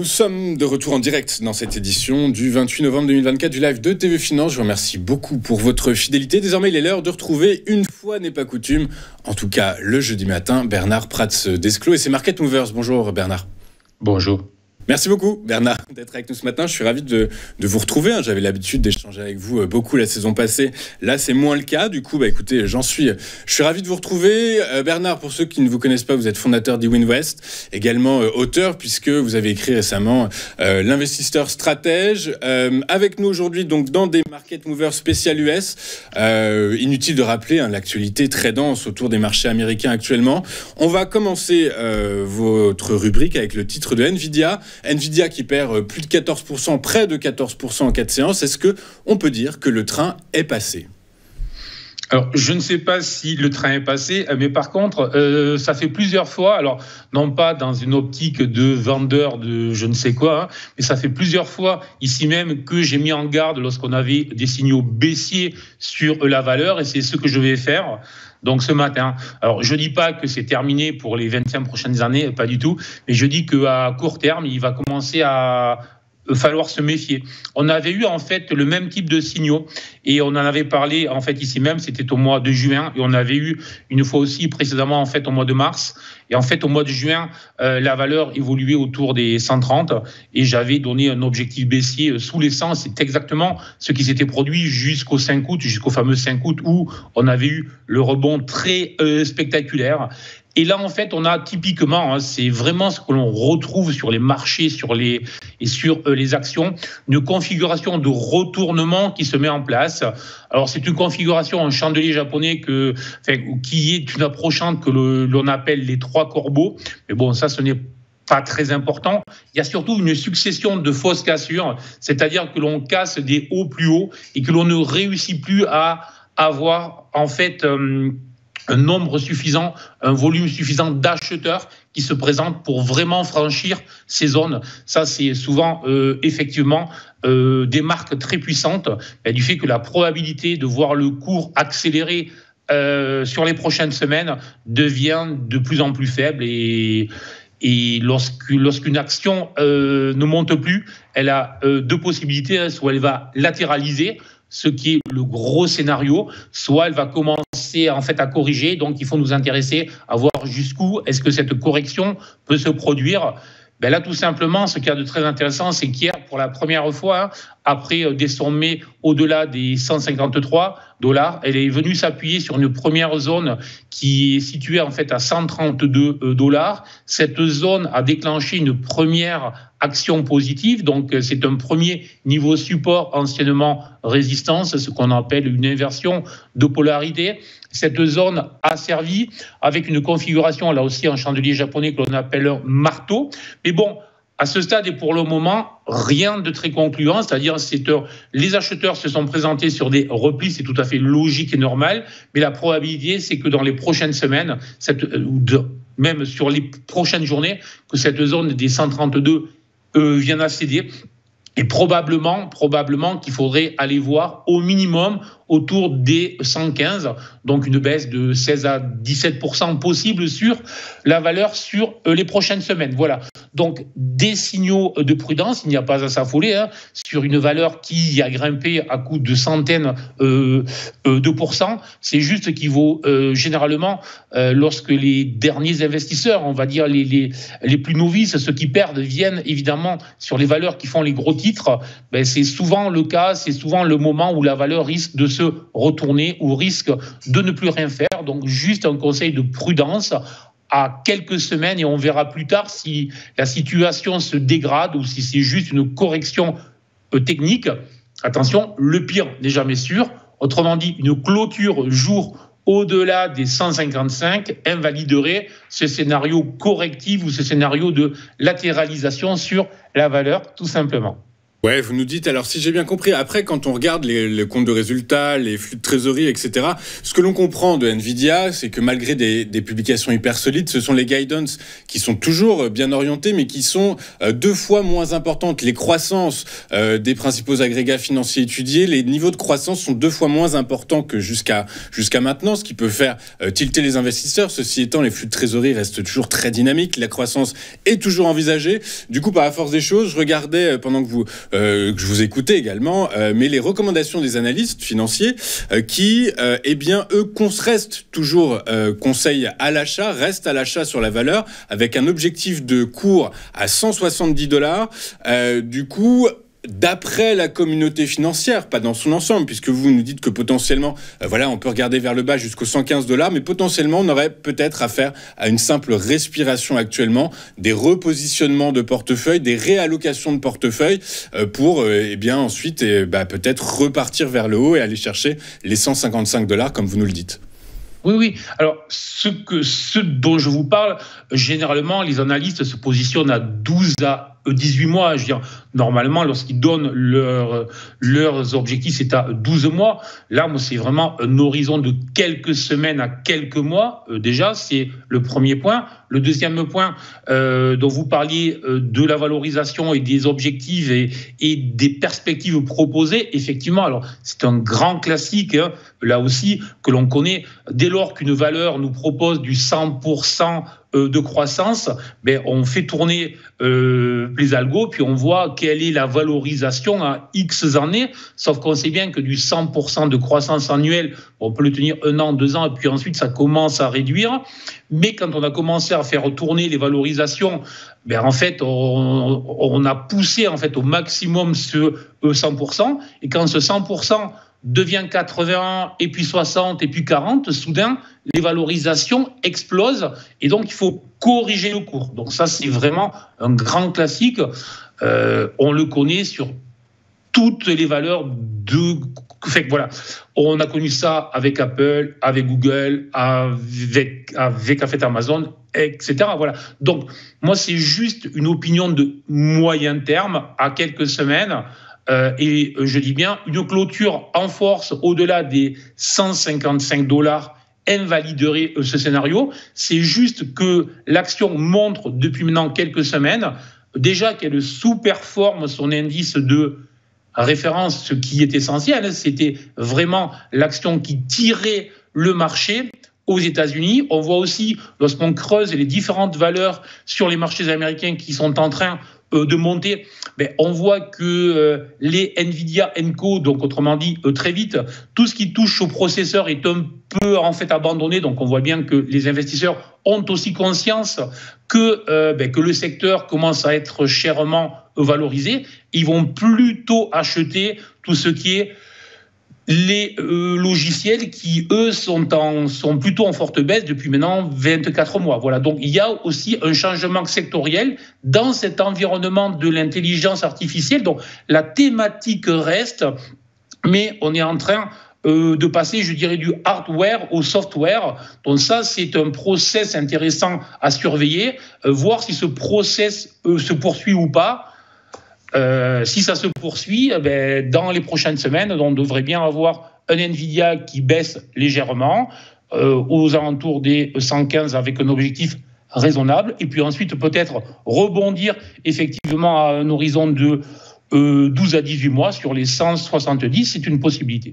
Nous sommes de retour en direct dans cette édition du 28 novembre 2024 du live de TV Finance. Je vous remercie beaucoup pour votre fidélité. Désormais, il est l'heure de retrouver, une fois n'est pas coutume, en tout cas le jeudi matin, Bernard Prats-Desclaux et ses Market Movers. Bonjour Bernard. Bonjour. Merci beaucoup Bernard d'être avec nous ce matin. Je suis ravi de vous retrouver. J'avais l'habitude d'échanger avec vous beaucoup la saison passée. Là, c'est moins le cas. Du coup, écoutez, je suis ravi de vous retrouver. Bernard, pour ceux qui ne vous connaissent pas, vous êtes fondateur d'eWinvest, également auteur, puisque vous avez écrit récemment L'investisseur stratège. Avec nous aujourd'hui, donc dans des Market Movers spécial US. Inutile de rappeler l'actualité très dense autour des marchés américains actuellement. On va commencer votre rubrique avec le titre de Nvidia. Nvidia qui perd plus de 14%, près de 14% en 4 séances. Est-ce qu'on peut dire que le train est passé ? Alors, je ne sais pas si le train est passé, mais par contre, ça fait plusieurs fois, alors non pas dans une optique de vendeur de je ne sais quoi, mais ça fait plusieurs fois ici même que j'ai mis en garde lorsqu'on avait des signaux baissiers sur la valeur, et c'est ce que je vais faire. Donc ce matin, alors je dis pas que c'est terminé pour les 25 prochaines années, pas du tout, mais je dis qu'à court terme, il va commencer à falloir se méfier. On avait eu en fait le même type de signaux et on en avait parlé en fait ici même, c'était au mois de juin, et on avait eu une fois aussi précédemment en fait au mois de mars, et en fait au mois de juin la valeur évoluait autour des 130 et j'avais donné un objectif baissier sous les 100. C'est exactement ce qui s'était produit jusqu'au 5 août, jusqu'au fameux 5 août où on avait eu le rebond très spectaculaire. Et là, en fait, on a typiquement, c'est vraiment ce que l'on retrouve sur les marchés, sur les actions, une configuration de retournement qui se met en place. Alors, c'est une configuration en chandelier japonais qui est une approchante que l'on appelle les trois corbeaux. Mais bon, ça, ce n'est pas très important. Il y a surtout une succession de fausses cassures, c'est-à-dire que l'on casse des hauts plus hauts et que l'on ne réussit plus à avoir, en fait, un nombre suffisant, un volume suffisant d'acheteurs qui se présentent pour vraiment franchir ces zones. Ça, c'est souvent effectivement des marques très puissantes du fait que la probabilité de voir le cours accélérer sur les prochaines semaines devient de plus en plus faible, et lorsqu'une action ne monte plus, elle a deux possibilités. Soit elle va latéraliser, ce qui est le gros scénario, soit elle va commencer en fait à corriger. Donc il faut nous intéresser à voir jusqu'où est-ce que cette correction peut se produire. Là, tout simplement, ce qu'il y a de très intéressant, c'est qu'hier, pour la première fois, après des sommets au-delà des 153 $, elle est venue s'appuyer sur une première zone qui est située en fait à 132 $. Cette zone a déclenché une première action positive, donc c'est un premier niveau support, anciennement résistance, ce qu'on appelle une inversion de polarité. Cette zone a servi avec une configuration, là aussi en chandelier japonais, que l'on appelle un marteau. Mais bon, à ce stade et pour le moment, rien de très concluant, c'est-à-dire les acheteurs se sont présentés sur des replis, c'est tout à fait logique et normal, mais la probabilité, c'est que dans les prochaines semaines, même sur les prochaines journées, que cette zone des 132 vienne à céder. Et probablement qu'il faudrait aller voir au minimum autour des 115, donc une baisse de 16 à 17% possible sur la valeur sur les prochaines semaines. Voilà. Donc des signaux de prudence, il n'y a pas à s'affoler sur une valeur qui a grimpé à coup de centaines de pourcents. C'est juste qu'il vaut généralement, lorsque les derniers investisseurs, on va dire les plus novices, ceux qui perdent, viennent évidemment sur les valeurs qui font les gros titres, c'est souvent le cas, c'est souvent le moment où la valeur risque de se retourner ou risque de ne plus rien faire. Donc juste un conseil de prudence à quelques semaines, et on verra plus tard si la situation se dégrade ou si c'est juste une correction technique. Attention, le pire n'est jamais sûr. Autrement dit, une clôture jour au-delà des 155 invaliderait ce scénario correctif ou ce scénario de latéralisation sur la valeur, tout simplement. Ouais, vous nous dites, alors si j'ai bien compris, après quand on regarde les comptes de résultats, les flux de trésorerie, etc., ce que l'on comprend de Nvidia, c'est que malgré des publications hyper solides, ce sont les guidance qui sont toujours bien orientées, mais qui sont 2 fois moins importantes. Les croissances des principaux agrégats financiers étudiés, les niveaux de croissance sont 2 fois moins importants que jusqu'à maintenant, ce qui peut faire tilter les investisseurs. Ceci étant, les flux de trésorerie restent toujours très dynamiques, la croissance est toujours envisagée. Du coup, par la force des choses, je regardais pendant que je vous écoutais également, mais les recommandations des analystes financiers qui, eh bien, eux, restent toujours conseil à l'achat, restent à l'achat sur la valeur, avec un objectif de cours à $170. Du coup, d'après la communauté financière, pas dans son ensemble, puisque vous nous dites que potentiellement, on peut regarder vers le bas jusqu'aux $115, mais potentiellement, on aurait peut-être affaire à une simple respiration actuellement, des repositionnements de portefeuille, des réallocations de portefeuille pour, ensuite, peut-être repartir vers le haut et aller chercher les $155, comme vous nous le dites. Oui. Alors, ce dont je vous parle, généralement, les analystes se positionnent à 12 à 18 mois. Je veux dire, normalement, lorsqu'ils donnent leurs objectifs, c'est à 12 mois. Là, moi, c'est vraiment un horizon de quelques semaines à quelques mois. Déjà, c'est le premier point. Le deuxième point dont vous parliez de la valorisation et des objectifs et des perspectives proposées, effectivement, alors c'est un grand classique, là aussi, que l'on connaît. Dès lors qu'une valeur nous propose du 100% de croissance, on fait tourner les algos, puis on voit quelle est la valorisation à X années, sauf qu'on sait bien que du 100% de croissance annuelle, on peut le tenir 1 an, 2 ans, et puis ensuite ça commence à réduire. Mais quand on a commencé à faire tourner les valorisations, en fait, on a poussé en fait au maximum ce 100%, et quand ce 100% devient 80, et puis 60, et puis 40, soudain, les valorisations explosent, et donc il faut corriger le cours. Donc ça, c'est vraiment un grand classique. On le connaît sur toutes les valeurs de... Voilà, on a connu ça avec Apple, avec Google, avec en fait Amazon, etc. Voilà. Donc, moi, c'est juste une opinion de moyen terme, à quelques semaines. Et je dis bien, une clôture en force au-delà des $155 invaliderait ce scénario. C'est juste que l'action montre depuis maintenant quelques semaines déjà qu'elle sous-performe son indice de référence, ce qui est essentiel. C'était vraiment l'action qui tirait le marché aux États-Unis. On voit aussi, lorsqu'on creuse les différentes valeurs sur les marchés américains qui sont en train de monter, on voit que les Nvidia & Co, donc autrement dit très vite, tout ce qui touche au processeur est un peu en fait abandonné. Donc on voit bien que les investisseurs ont aussi conscience que le secteur commence à être chèrement valorisé. Ils vont plutôt acheter tout ce qui est les logiciels qui, eux, sont plutôt en forte baisse depuis maintenant 24 mois. Voilà. Donc, il y a aussi un changement sectoriel dans cet environnement de l'intelligence artificielle. Donc, la thématique reste, mais on est en train de passer, je dirais, du hardware au software. Donc ça, c'est un process intéressant à surveiller, voir si ce process se poursuit ou pas. Si ça se poursuit, dans les prochaines semaines, on devrait bien avoir un Nvidia qui baisse légèrement aux alentours des 115 avec un objectif raisonnable, et puis ensuite peut-être rebondir effectivement à un horizon de 12 à 18 mois sur les 170, c'est une possibilité.